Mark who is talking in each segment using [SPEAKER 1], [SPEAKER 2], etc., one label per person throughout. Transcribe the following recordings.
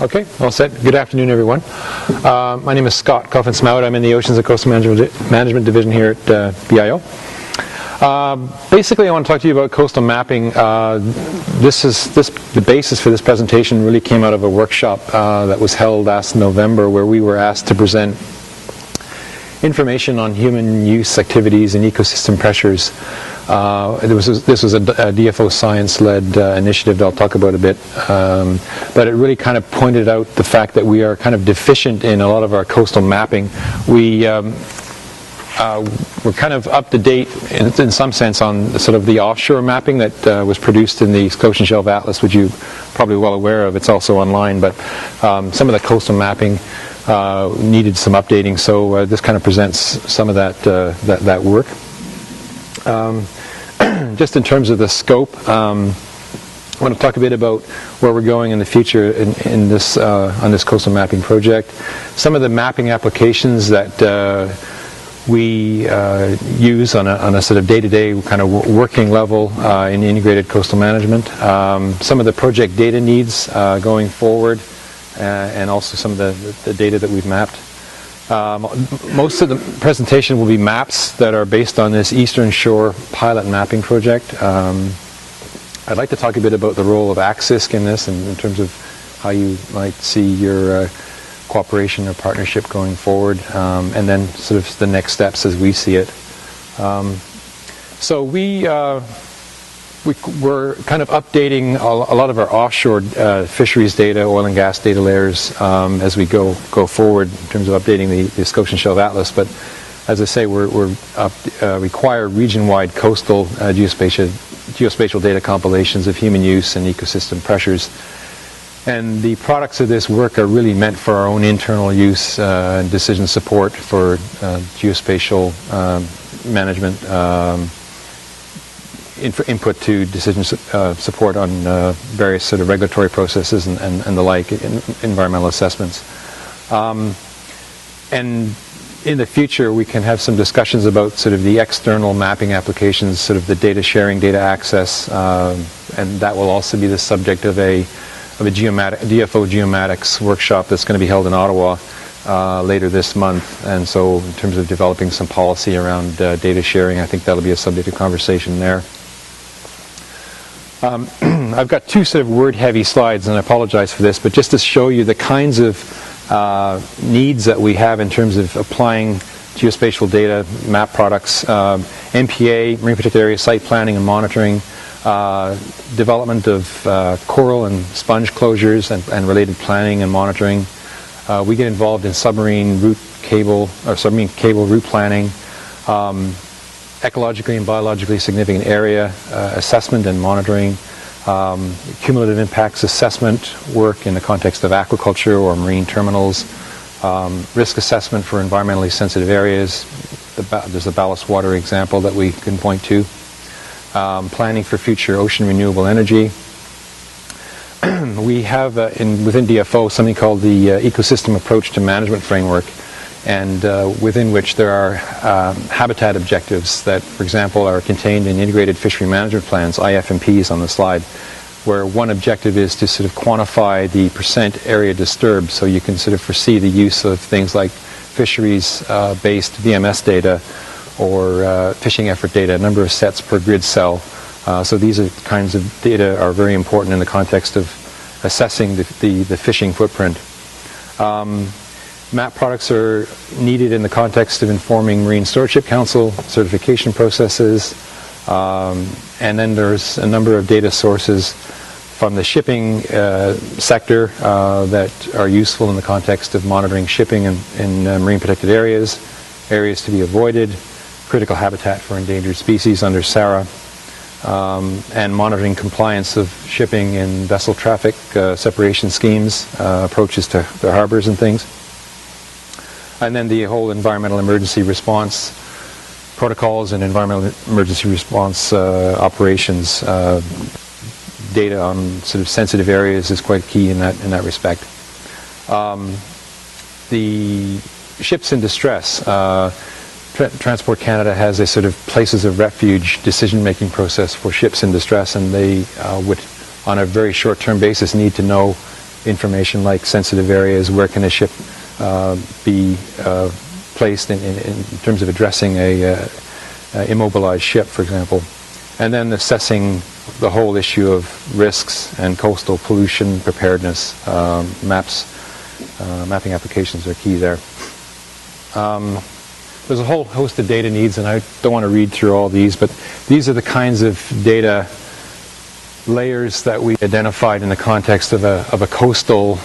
[SPEAKER 1] Okay, all set. Good afternoon, everyone. My name is Scott Coffen-Smout. I'm in the Oceans and Coastal Management Division here at BIO. Basically, I want to talk to you about coastal mapping. The basis for this presentation really came out of a workshop that was held last November, where we were asked to present information on human use activities and ecosystem pressures. This was a DFO science-led initiative that I'll talk about a bit, but it really kind of pointed out the fact that we are kind of deficient in a lot of our coastal mapping. We're kind of up to date in some sense on sort of the offshore mapping that was produced in the Ocean Shelf Atlas, which you're probably well aware of. It's also online, but some of the coastal mapping needed some updating, so this kind of presents some of that work. Just in terms of the scope, I want to talk a bit about where we're going in the future in this on this coastal mapping project. Some of the mapping applications that we use on a sort of day-to-day kind of working level in integrated coastal management. Some of the project data needs going forward, and also some of the data that we've mapped. Most of the presentation will be maps that are based on this Eastern Shore pilot mapping project. I'd like to talk a bit about the role of ACZISC in this, in terms of how you might see your cooperation or partnership going forward, and then sort of the next steps as we see it. So we're kind of updating a lot of our offshore fisheries data, oil and gas data layers as we go forward in terms of updating the Ocean Shelf Atlas. But as I say, we require region-wide coastal geospatial data compilations of human use and ecosystem pressures. And the products of this work are really meant for our own internal use and decision support for geospatial management, input to decision support on various sort of regulatory processes and the like, environmental assessments. And in the future, we can have some discussions about sort of the external mapping applications, sort of the data sharing, data access, and that will also be the subject of a DFO geomatics workshop that's going to be held in Ottawa later this month. And so in terms of developing some policy around data sharing, I think that'll be a subject of conversation there. I've got two sort of word-heavy slides, and I apologize for this, but just to show you the kinds of needs that we have in terms of applying geospatial data, map products, MPA, marine protected area site planning and monitoring, development of coral and sponge closures and related planning and monitoring. We get involved in submarine cable route planning, ecologically and biologically significant area assessment and monitoring, cumulative impacts assessment work in the context of aquaculture or marine terminals, risk assessment for environmentally sensitive areas. There's a ballast water example that we can point to. Planning for future ocean renewable energy. We have within DFO something called the Ecosystem Approach to Management Framework, and within which there are habitat objectives that, for example, are contained in integrated fishery management plans, IFMPs on the slide, where one objective is to sort of quantify the % area disturbed, so you can sort of foresee the use of things like fisheries-based VMS data or fishing effort data, number of sets per grid cell. So these are kinds of data are very important in the context of assessing the fishing footprint. Map products are needed in the context of informing Marine Stewardship Council certification processes. And then there's a number of data sources from the shipping sector that are useful in the context of monitoring shipping in marine protected areas to be avoided, critical habitat for endangered species under SARA, and monitoring compliance of shipping in vessel traffic separation schemes, approaches to the harbors and things. And then the whole environmental emergency response protocols and environmental emergency response operations. Data on sort of sensitive areas is quite key in that respect. The ships in distress. Transport Canada has a sort of places of refuge decision-making process for ships in distress, and they would on a very short-term basis need to know information like sensitive areas, where can a ship be placed in terms of addressing a immobilized ship, for example. And then assessing the whole issue of risks and coastal pollution preparedness. Mapping applications are key there. There's a whole host of data needs, and I don't want to read through all these, but these are the kinds of data layers that we identified in the context of a coastal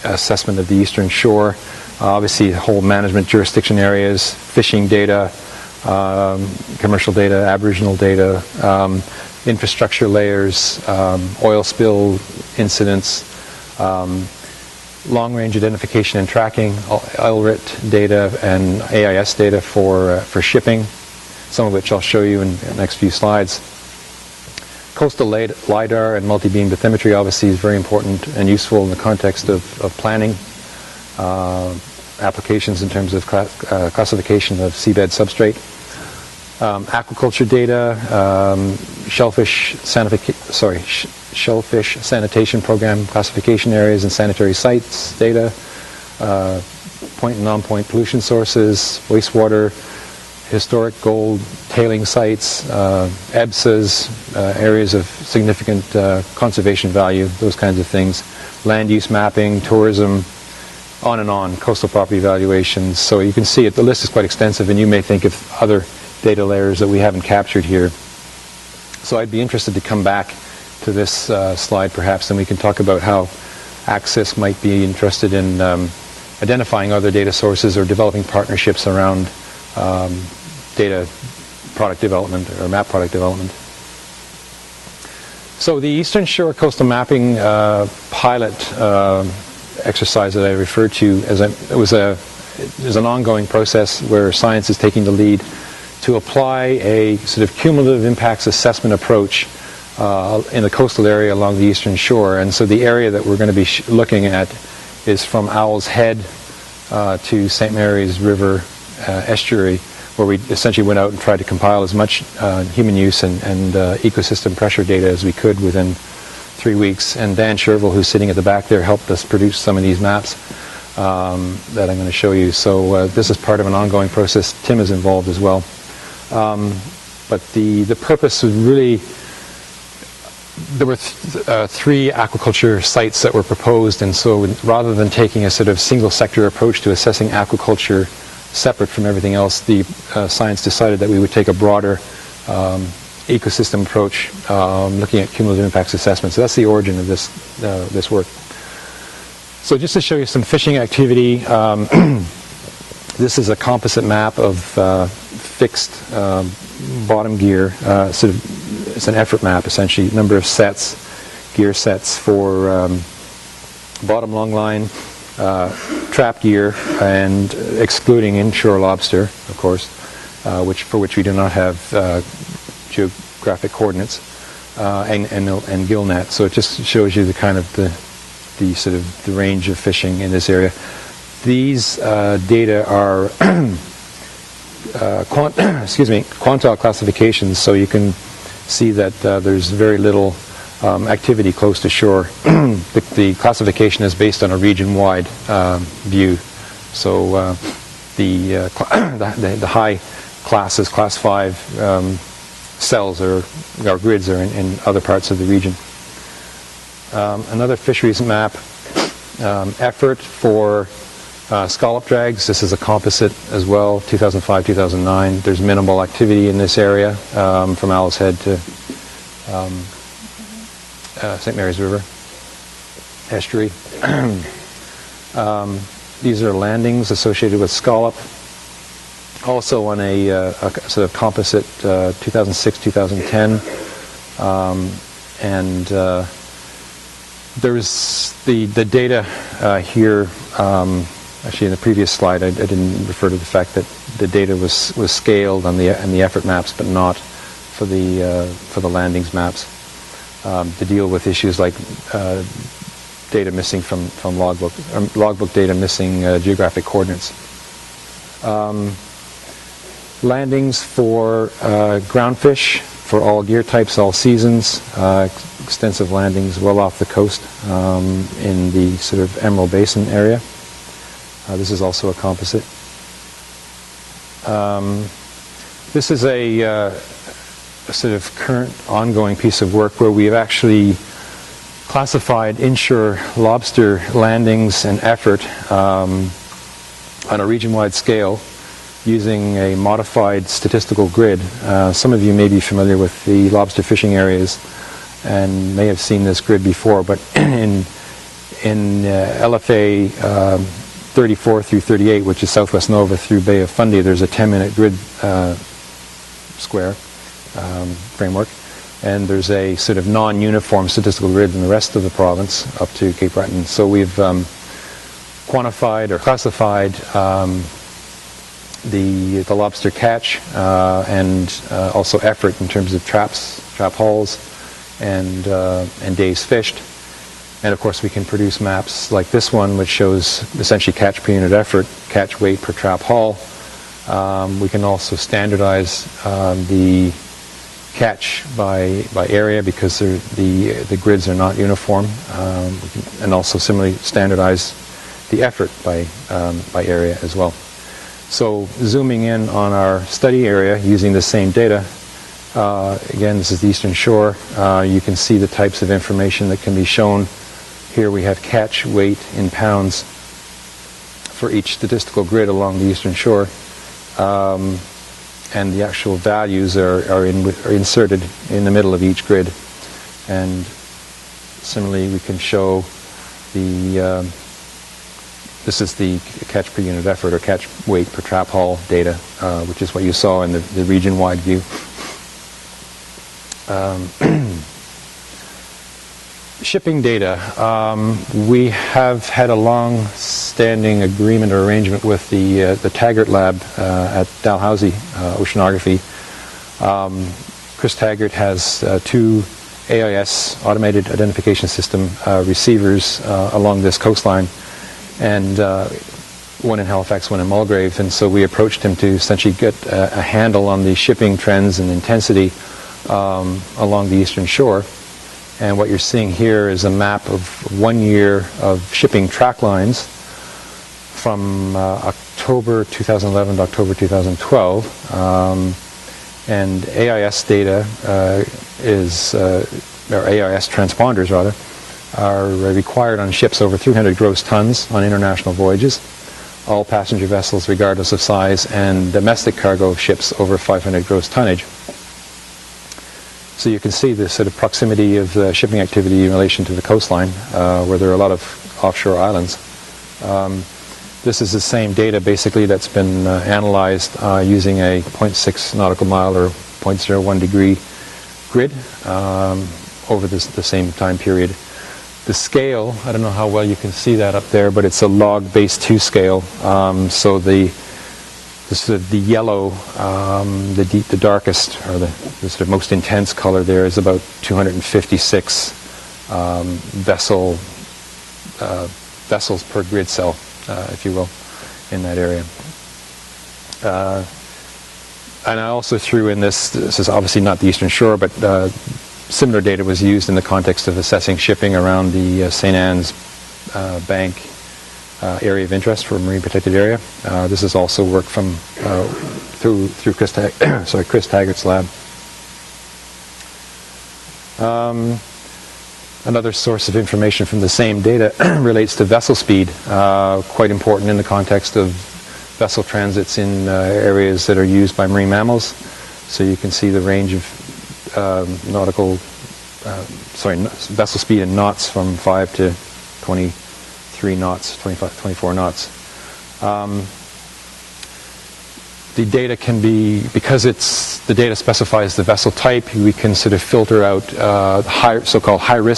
[SPEAKER 1] assessment of the eastern shore. Obviously, whole management jurisdiction areas, fishing data, commercial data, aboriginal data, infrastructure layers, oil spill incidents, long-range identification and tracking, LRIT data and AIS data for shipping, some of which I'll show you in the next few slides. Coastal LiDAR and multi-beam bathymetry obviously is very important and useful in the context of planning. Applications in terms of classification of seabed substrate. Aquaculture data, shellfish sanitation program classification areas and sanitary sites data, point and non-point pollution sources, wastewater, historic gold tailing sites, EBSAs, areas of significant conservation value, those kinds of things, land use mapping, tourism, on and on, coastal property valuations. So you can see it, the list is quite extensive, and you may think of other data layers that we haven't captured here. So I'd be interested to come back to this slide perhaps, and we can talk about how ACZISC might be interested in identifying other data sources or developing partnerships around data product development or map product development. So the Eastern Shore Coastal Mapping pilot exercise that I referred to it was an ongoing process where science is taking the lead to apply a sort of cumulative impacts assessment approach in the coastal area along the Eastern Shore. And so the area that we're going to be looking at is from Owl's Head to St. Mary's River estuary, where we essentially went out and tried to compile as much human use and ecosystem pressure data as we could within 3 weeks. And Dan Shervill, who's sitting at the back there, helped us produce some of these maps that I'm going to show you. So this is part of an ongoing process. Tim is involved as well. But the purpose was really, there were 3 aquaculture sites that were proposed, and so rather than taking a sort of single sector approach to assessing aquaculture separate from everything else, the science decided that we would take a broader ecosystem approach, looking at cumulative impacts assessment. So that's the origin of this work. So just to show you some fishing activity, this is a composite map of fixed bottom gear. It's an effort map essentially, number of sets, gear sets for bottom long line, trap gear, and excluding inshore lobster, of course, for which we do not have geographic coordinates, and gill net. So it just shows you the kind of the sort of the range of fishing in this area. These data are quantile classifications, so you can see that there's very little activity close to shore. The classification is based on a region-wide view. So the high classes, class 5 cells or grids are in other parts of the region. Another fisheries map, effort for scallop drags. This is a composite as well, 2005-2009. There's minimal activity in this area from Owl's Head to St. Mary's River estuary. These are landings associated with scallop. Also on a sort of composite 2006-2010. There's the data here. Actually, in the previous slide, I didn't refer to the fact that the data was scaled on the effort maps, but not for the landings maps, to deal with issues like data missing from logbook data missing geographic coordinates. Landings for groundfish for all gear types, all seasons, extensive landings well off the coast in the sort of Emerald Basin area. This is also a composite. This is a sort of current ongoing piece of work where we have actually classified inshore lobster landings and effort on a region-wide scale using a modified statistical grid. Some of you may be familiar with the lobster fishing areas and may have seen this grid before, but in LFA 34 through 38, which is Southwest Nova through Bay of Fundy, there's a 10-minute grid square framework, and there's a sort of non-uniform statistical grid in the rest of the province up to Cape Breton. So we've quantified or classified the lobster catch and also effort in terms of trap hauls and days fished. And of course we can produce maps like this one, which shows essentially catch per unit effort, catch weight per trap haul. We can also standardize the catch by area because the grids are not uniform, and also similarly standardize the effort by area as well. So zooming in on our study area using the same data, again this is the Eastern Shore, you can see the types of information that can be shown. Here we have catch weight in pounds for each statistical grid along the Eastern Shore. And the actual values are inserted in the middle of each grid. And similarly, we can show this is the catch per unit effort or catch weight per trap haul data, which is what you saw in the region-wide view. Shipping data. We have had a long-standing agreement or arrangement with the Taggart Lab at Dalhousie Oceanography. Chris Taggart has two AIS, Automated Identification System, receivers along this coastline, and one in Halifax, one in Mulgrave. And so we approached him to essentially get a handle on the shipping trends and intensity along the Eastern Shore. And what you're seeing here is a map of 1 year of shipping track lines from October 2011 to October 2012. And AIS data or AIS transponders rather, are required on ships over 300 gross tons on international voyages, all passenger vessels regardless of size, and domestic cargo ships over 500 gross tonnage. So you can see the sort of proximity of the shipping activity in relation to the coastline, where there are a lot of offshore islands. This is the same data basically that's been analyzed using a 0.6 nautical mile or 0.01 degree grid over the same time period. The scale, I don't know how well you can see that up there, but it's a log base 2 scale. So the yellow, the darkest, or the sort of most intense color there is about 256 vessels per grid cell, if you will, in that area. And I also threw in this is obviously not the Eastern Shore, but similar data was used in the context of assessing shipping around the St. Anne's Bank area of interest for marine protected area. This is also work from through Chris Taggart's lab. Another source of information from the same data relates to vessel speed, quite important in the context of vessel transits in areas that are used by marine mammals. So you can see the range of vessel speed in knots from 5 to 23 knots, 24 knots. The data can be, because the data specifies the vessel type, we can sort of filter out so-called high-risk